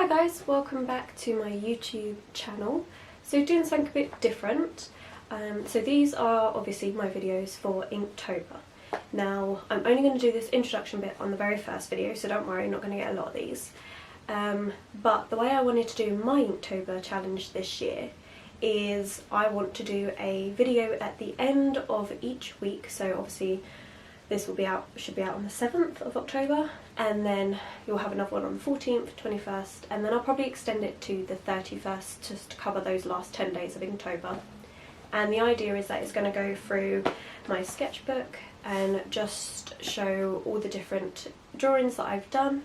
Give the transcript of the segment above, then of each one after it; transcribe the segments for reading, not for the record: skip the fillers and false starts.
Hi guys, welcome back to my YouTube channel. So doing something a bit different. So these are obviously my videos for Inktober. Now I'm only going to do this introduction bit on the very first video, so don't worry, I'm not going to get a lot of these. But the way I wanted to do my Inktober challenge this year is I want to do a video at the end of each week. So obviously this will be out, should be out on the 7th of October, and then you'll have another one on the 14th, 21st, and then I'll probably extend it to the 31st just to cover those last 10 days of Inktober. And the idea is that it's going to go through my sketchbook and just show all the different drawings that I've done,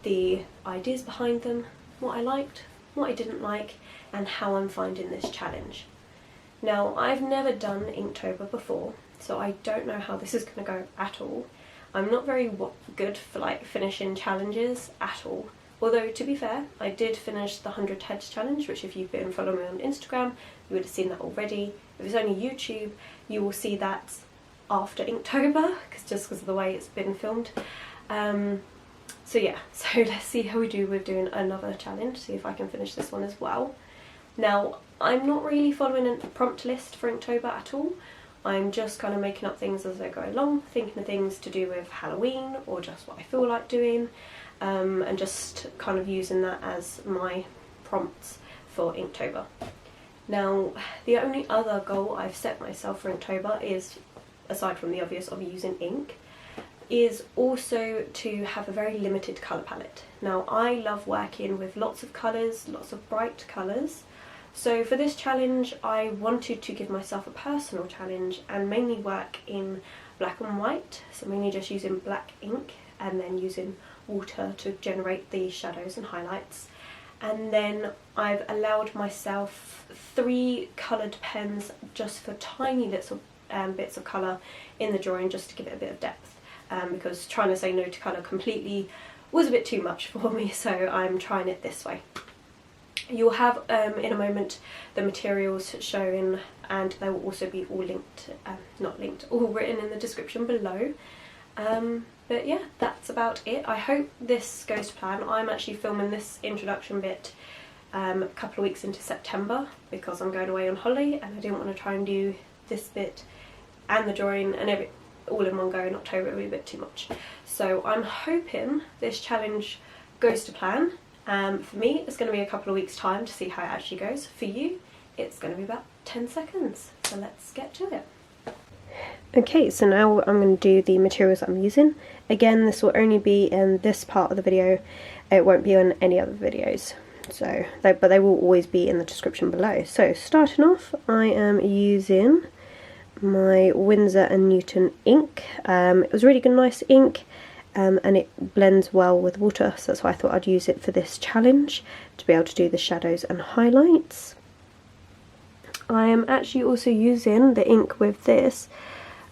the ideas behind them, what I liked, what I didn't like, and how I'm finding this challenge. Now, I've never done Inktober before, so I don't know how this is going to go at all. I'm not very good for like finishing challenges at all. Although, to be fair, I did finish the 100 heads challenge, which if you've been following me on Instagram, you would have seen that already. If it's only YouTube, you will see that after Inktober, just because of the way it's been filmed. So yeah, so let's see how we do with doing another challenge, see if I can finish this one as well. Now, I'm not really following a prompt list for Inktober at all. I'm just kind of making up things as I go along, thinking of things to do with Halloween or just what I feel like doing, and just kind of using that as my prompts for Inktober. Now, the only other goal I've set myself for Inktober is, aside from the obvious of using ink, is also to have a very limited colour palette. Now, I love working with lots of colours, lots of bright colours. So for this challenge, I wanted to give myself a personal challenge and mainly work in black and white, so mainly just using black ink and then using water to generate the shadows and highlights. And then I've allowed myself 3 coloured pens just for tiny little bits of colour in the drawing, just to give it a bit of depth, because trying to say no to colour completely was a bit too much for me, so I'm trying it this way. You'll have in a moment the materials showing, and they will also be all linked, not linked, all written in the description below. But yeah, that's about it. I hope this goes to plan. I'm actually filming this introduction bit a couple of weeks into September because I'm going away on holiday and I didn't want to try and do this bit and the drawing and all in one go in October. It would be a bit too much. So I'm hoping this challenge goes to plan. For me, it's going to be a couple of weeks' time to see how it actually goes. For you, it's going to be about 10 seconds. So let's get to it. Okay, so now I'm going to do the materials I'm using. Again, this will only be in this part of the video. It won't be on any other videos. So, but they will always be in the description below. So, starting off, I am using my Windsor & Newton ink. It was really good, nice ink. And it blends well with water, so that's why I thought I'd use it for this challenge, to be able to do the shadows and highlights. I am actually also using the ink with this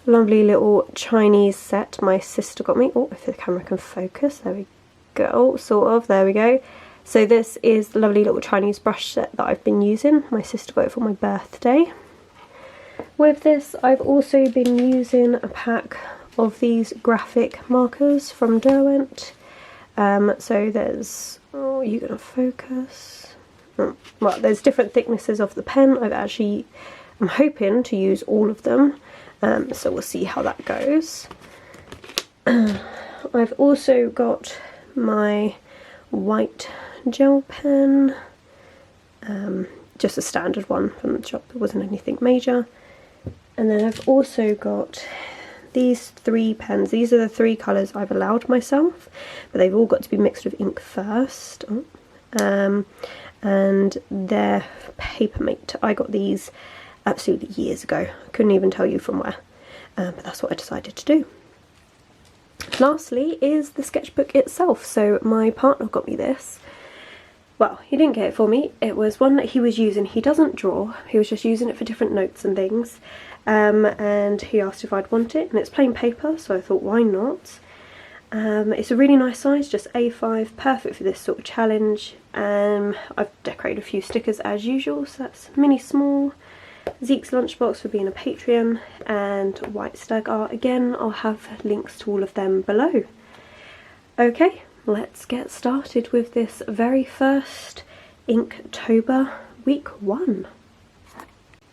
lovely little Chinese set my sister got me. Oh, if the camera can focus, there we go, sort of, there we go. So this is the lovely little Chinese brush set that I've been using. My sister got it for my birthday. With this, I've also been using a pack of these graphic markers from Derwent. So there's, oh, are you gonna focus? Oh, well, there's different thicknesses of the pen. I'm hoping to use all of them, so we'll see how that goes. I've also got my white gel pen, just a standard one from the shop, there wasn't anything major. And then I've also got these 3 pens. These are the 3 colours I've allowed myself, but they've all got to be mixed with ink first. And they're Papermate. I got these absolutely years ago. I couldn't even tell you from where, but that's what I decided to do. Lastly is the sketchbook itself. So my partner got me this. Well, he didn't get it for me. It was one that he was using. He doesn't draw. He was just using it for different notes and things. And he asked if I'd want it, and it's plain paper, so I thought, why not? It's a really nice size, just A5, perfect for this sort of challenge. I've decorated a few stickers as usual, so that's Minnie small, Zekes lunchbox for being a Patreon, and white stag art. Again, I'll have links to all of them below. Okay, let's get started with this very first Inktober week 1.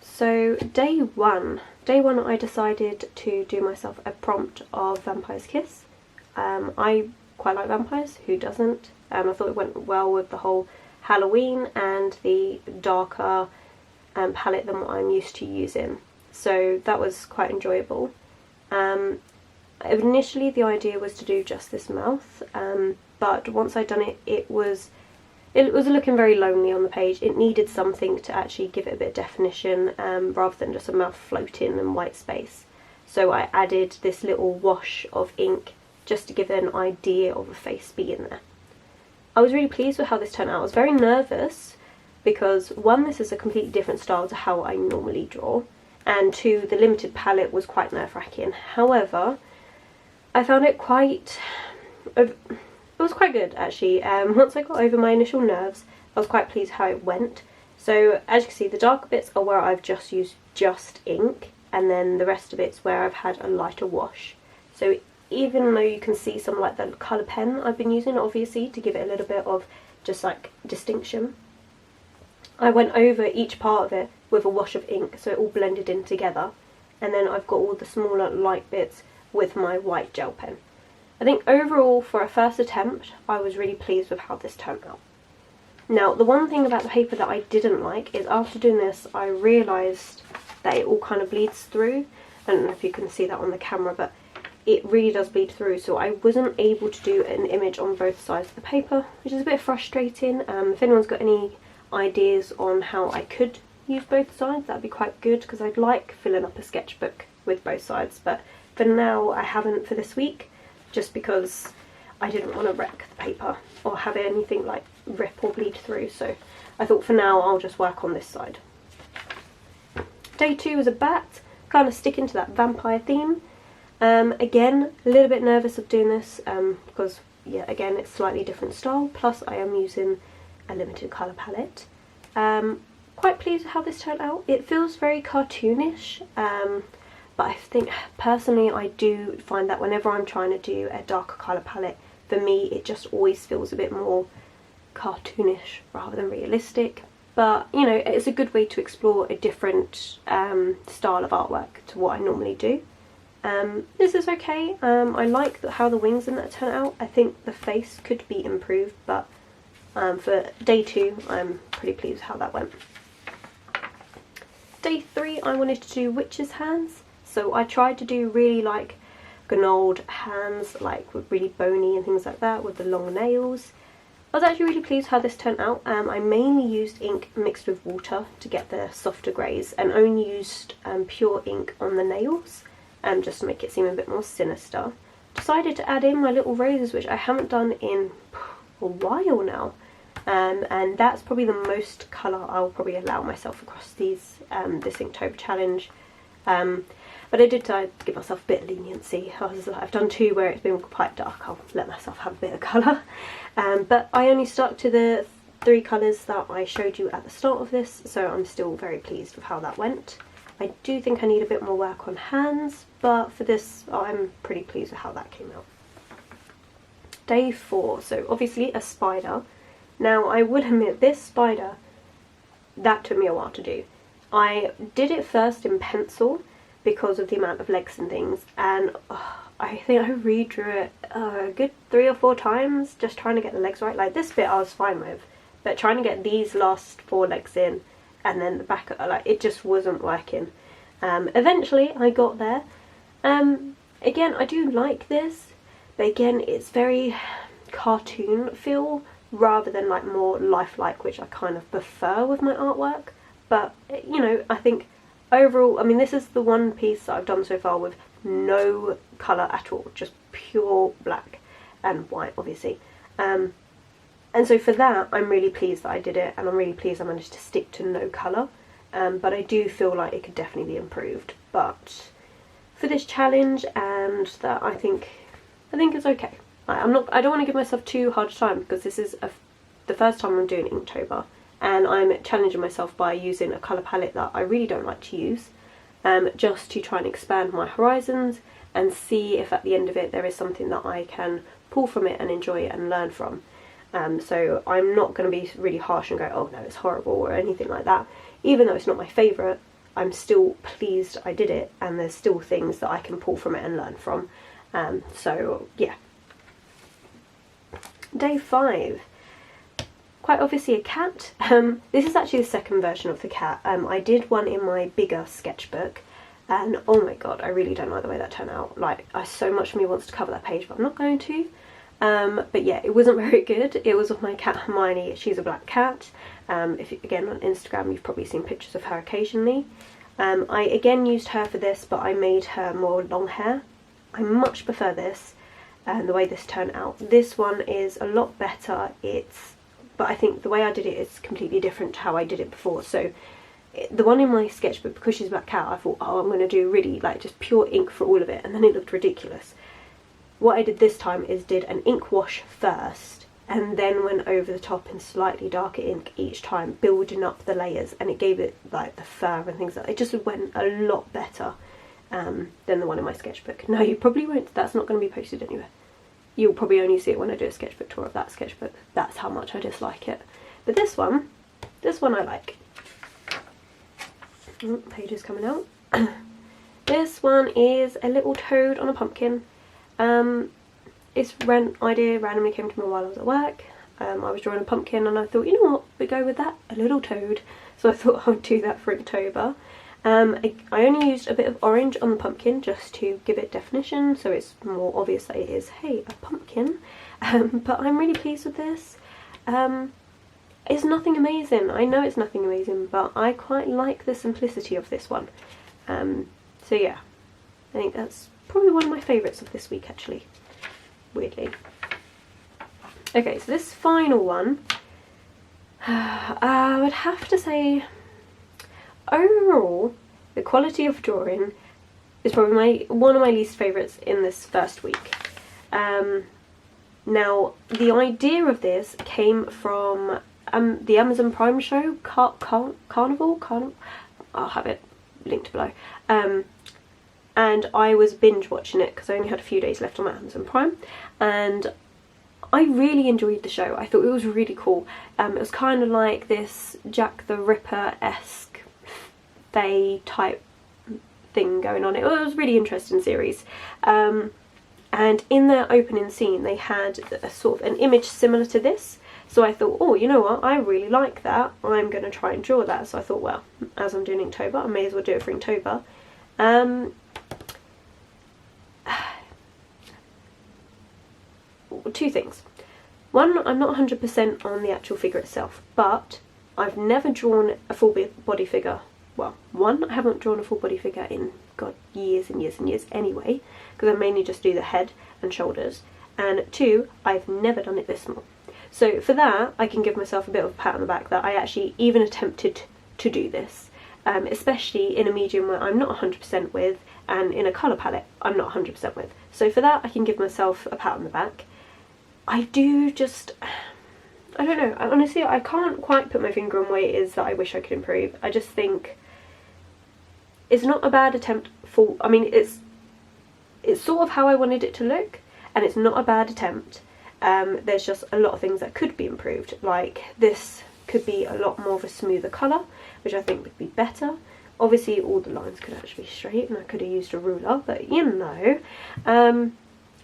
So day one I decided to do myself a prompt of Vampire's Kiss. I quite like vampires, who doesn't? I thought it went well with the whole Halloween and the darker palette than what I'm used to using. So that was quite enjoyable. Initially the idea was to do just this mouth, but once I'd done it, it was looking very lonely on the page. It needed something to actually give it a bit of definition, rather than just a mouth floating in white space. So I added this little wash of ink just to give it an idea of a face being there. I was really pleased with how this turned out. I was very nervous because 1, this is a completely different style to how I normally draw, and 2, the limited palette was quite nerve-wracking. However, I found it it was quite good actually. Once I got over my initial nerves, I was quite pleased how it went. So as you can see, the darker bits are where I've just used just ink, and then the rest of it's where I've had a lighter wash. So even though you can see some like the colour pen I've been using, obviously, to give it a little bit of just like distinction, I went over each part of it with a wash of ink so it all blended in together, and then I've got all the smaller light bits with my white gel pen. I think overall for a first attempt I was really pleased with how this turned out. Now the one thing about the paper that I didn't like is after doing this I realised that it all kind of bleeds through. I don't know if you can see that on the camera, but it really does bleed through, so I wasn't able to do an image on both sides of the paper, which is a bit frustrating. If anyone's got any ideas on how I could use both sides, that'd be quite good, because I'd like filling up a sketchbook with both sides, but for now I haven't for this week, just because I didn't want to wreck the paper or have anything like rip or bleed through, so I thought for now I'll just work on this side. Day 2 was a bat, kind of sticking to that vampire theme. Again, a little bit nervous of doing this, because yeah, again, it's slightly different style, plus I am using a limited colour palette. Quite pleased with how this turned out. It feels very cartoonish, but I think personally I do find that whenever I'm trying to do a darker colour palette, for me it just always feels a bit more cartoonish rather than realistic. But you know, it's a good way to explore a different style of artwork to what I normally do. This is okay. I like how the wings and that turn out. I think the face could be improved, but for day 2 I'm pretty pleased with how that went. Day 3 I wanted to do witch's hands, so I tried to do really like gnarled hands, like with really bony and things like that with the long nails. I was actually really pleased how this turned out. I mainly used ink mixed with water to get the softer greys, and only used pure ink on the nails, just to make it seem a bit more sinister. Decided to add in my little roses, which I haven't done in a while now, and that's probably the most colour I'll probably allow myself across these this Inktober challenge. But I did decide to give myself a bit of leniency. I've done 2 where it's been quite dark, I'll let myself have a bit of colour. But I only stuck to the 3 colours that I showed you at the start of this, so I'm still very pleased with how that went. I do think I need a bit more work on hands, but for this I'm pretty pleased with how that came out. Day 4, so obviously a spider. Now I would admit this spider, that took me a while to do. I did it first in pencil because of the amount of legs and things, and I think I redrew it a good 3 or 4 times just trying to get the legs right. Like this bit I was fine with, but trying to get these last 4 legs in and then the back, like it just wasn't working. Eventually I got there. Again, I do like this, but again it's very cartoon feel rather than like more lifelike, which I kind of prefer with my artwork. But you know, I think overall, I mean, this is the one piece that I've done so far with no colour at all, just pure black and white obviously. And so for that I'm really pleased that I did it, and I'm really pleased I managed to stick to no colour. But I do feel like it could definitely be improved. But for this challenge, and that I think it's okay. I don't want to give myself too hard a time, because this is the first time I'm doing Inktober, and I'm challenging myself by using a colour palette that I really don't like to use, just to try and expand my horizons and see if at the end of it there is something that I can pull from it and enjoy it and learn from. So I'm not going to be really harsh and go, oh no, it's horrible or anything like that. Even though it's not my favourite, I'm still pleased I did it, and there's still things that I can pull from it and learn from. So yeah. Day 5. Quite obviously a cat. This is actually the second version of the cat. I did one in my bigger sketchbook, and oh my god, I really don't like the way that turned out. Like, so much of me wants to cover that page, but I'm not going to. But yeah, it wasn't very good. It was of my cat Hermione. She's a black cat. Again, on Instagram you've probably seen pictures of her occasionally. I again used her for this, but I made her more long hair. I much prefer this, and the way this turned out. This one is a lot better. But I think the way I did it is completely different to how I did it before. So the one in my sketchbook, because she's a black cat, I thought, oh, I'm going to do really like just pure ink for all of it, and then it looked ridiculous. What I did this time is did an ink wash first, and then went over the top in slightly darker ink each time, building up the layers, and it gave it like the fur and things like that. It just went a lot better than the one in my sketchbook. No, you probably won't. That's not going to be posted anywhere. You'll probably only see it when I do a sketchbook tour of that sketchbook. That's how much I dislike it. But this one I like. Oh, pages coming out. This one is a little toad on a pumpkin. This idea randomly came to me while I was at work. I was drawing a pumpkin and I thought, you know what, we go with that, a little toad. So I thought I would do that for Inktober. I only used a bit of orange on the pumpkin just to give it definition, so it's more obvious that it is, hey, a pumpkin. But I'm really pleased with this. It's nothing amazing. I know it's nothing amazing, but I quite like the simplicity of this one. So yeah, I think that's probably one of my favourites of this week, actually, weirdly. Okay, so this final one, I would have to say, overall, the quality of drawing is probably one of my least favourites in this first week. Now, the idea of this came from the Amazon Prime show, Carnival? I'll have it linked below. And I was binge watching it because I only had a few days left on my Amazon Prime, and I really enjoyed the show. I thought it was really cool. It was kind of like this Jack the Ripper-esque fae type thing going on. It was a really interesting series. And in their opening scene they had a sort of an image similar to this. So I thought, oh, you know what, I really like that. I'm going to try and draw that. So I thought, well, as I'm doing Inktober, I may as well do it for Inktober. Two things. One, I'm not 100% on the actual figure itself, but I've never drawn a full body figure. Well, one, I haven't drawn a full body figure in, God, years and years and years anyway, because I mainly just do the head and shoulders. And two, I've never done it this small. So for that, I can give myself a bit of a pat on the back that I actually even attempted to do this, especially in a medium where I'm not 100% with, and in a colour palette I'm not 100% with. So for that, I can give myself a pat on the back. I don't know, honestly I can't quite put my finger on where it is that I wish I could improve. I just think it's not a bad attempt for, I mean, it's sort of how I wanted it to look, and it's not a bad attempt. There's just a lot of things that could be improved, like this could be a lot more of a smoother colour, which I think would be better. Obviously all the lines could actually be straight and I could have used a ruler, but you know.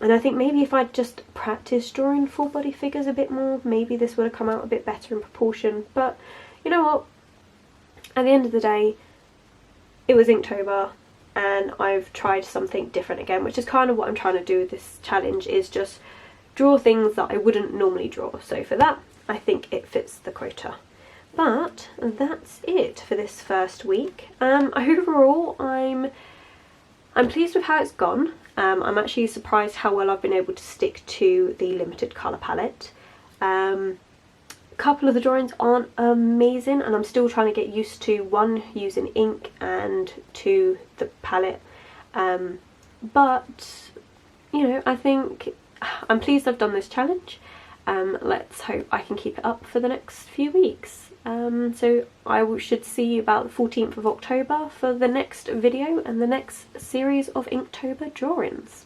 And I think maybe if I'd just practiced drawing full body figures a bit more, maybe this would have come out a bit better in proportion. But you know what, at the end of the day, it was Inktober and I've tried something different again, which is kind of what I'm trying to do with this challenge, is just draw things that I wouldn't normally draw. So for that, I think it fits the quota. But that's it for this first week. Overall, I'm pleased with how it's gone. I'm actually surprised how well I've been able to stick to the limited colour palette. A couple of the drawings aren't amazing, and I'm still trying to get used to, one, using ink, and two, the palette. But, you know, I think I'm pleased I've done this challenge. Let's hope I can keep it up for the next few weeks. So I should see you about the 14th of October for the next video and the next series of Inktober drawings.